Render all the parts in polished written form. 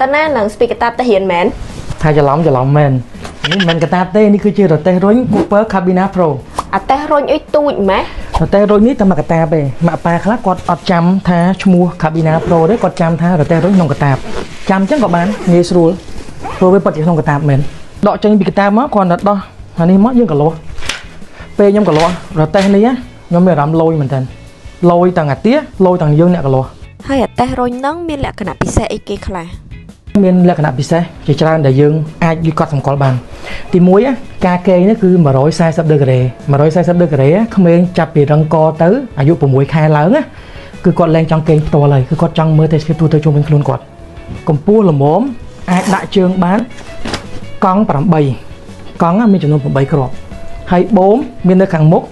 ตอนนั้นหนังสปีกตาตะเหียนแมนถ้าจะล้อมแมนนี่มันกระตาเต้นี่คือชื่อรถเต้ร้อยกูเปอร์คาบินาโปรอะแต่รอยไอ้ตูดไหมรถเต้ร้อยนี้แต่มากระตาไปมาปลาคลากอดอดจำท่าชมูคาบินาโปรได้กอดจำท่ารถเต้ร้อยนงกระตาจำจังกับบ้านเงยสูโปรไปปัดจากนงกระตาเหม็นดอกจังปีกระตามาก่อนดอกอันนี้มัดยังกับโลเปย์ยังกับโลรถเต้นี้ยังไม่รำลอยเหมือนกันลอยต่างอัดเตี้ยลอยต่างยืนเนี่ยกับโลให้อะแต่รอยนั่งมีแหละขนาดพิเศษไอ้เกย์คลาមានលក្ខណៈពិសេសជាច្រើនដែលយើងអាចយល់កត់សម្គាល់បានទី1ការកេងនេះគឺ140ដឺក្រេ140ដឺក្រេក្មេងចាប់ពីរឹងកទៅអាយុ6ខែឡើងណាគឺគាត់លែងចង់កេងផ្ទាល់ហើយគឺគាត់ចង់មើលទេសភាពទូទៅជុំវិញខ្លួនគាត់កម្ពស់ល្មមអាចដាក់ជើងបានកង់8កង់មានចំនួន8គ្រាប់ហើយបូមមាននៅខាងមុខ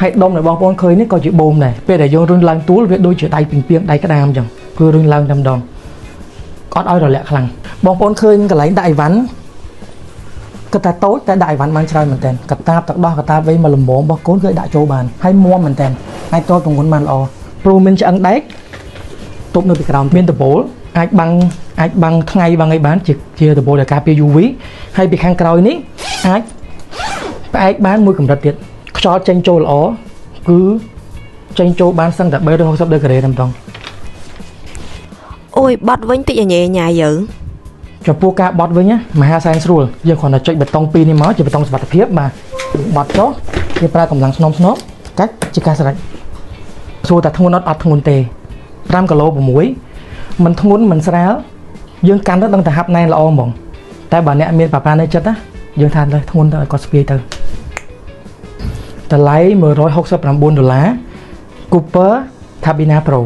ហើយដុំដែលបងប្អូនឃើញនេះក៏ជាបូមដែរពេលដែលយើងរុញឡើងទួលវាដូចជាដៃពីងពីងដៃក្តាមអញ្ចឹងគឺរុញឡើងតែម្ដងអត់ឲ្យរលាក់ខ្លាំងបងប្អូនឃើញកន្លែងដាក់អីវ៉ាន់គាត់តែតូចតែដាក់អីវ៉ាន់បានច្រើនមែនតើកតាបទឹកដោះកតាបវែងមកលំមរបស់កូនគឺដាក់ចូលបានហើយមាំមែនតើអាចតទម្ងន់បានល្អព្រោះមានឆ្អឹងដែកទប់នៅពីក្រោមមានដបូលអាចបាំងថ្ងៃបាំងអីបានជាដបូលដែលការពារ UV ហើយពីខាងក្រោយនេះអាចផ្អែកបានមួយកម្រិតទៀតខ្យល់ចេញចូលល្អគឺចេញចូលបានសឹងតែ360ដឺក្រេតែម្ដងអូយបត់វិញតិចញ៉ែញ៉ាយើងចំពោះការបត់វិញមហាសែនស្រួលយើងគ្រាន់តែចុចបេតុង2នេះមកជាបេតុងសុវត្ថិភាពបាទបត់ចុះវាប្រើកម្លាំងស្នំកាច់ជាការស្រេចស្រួលតែធ្ងន់អត់ធ្ងន់ទេ5គីឡូ6មិនធ្ងន់មិនស្រាលយើងកាន់ទៅដឹងតែហាប់ណែនល្អហ្មងតែបើអ្នកមានប៉ានៅចិត្តណាយើងថាទៅធ្ងន់ទៅឲ្យគាត់ស្ពាយទៅតម្លៃ$169 Cooper Cabina Pro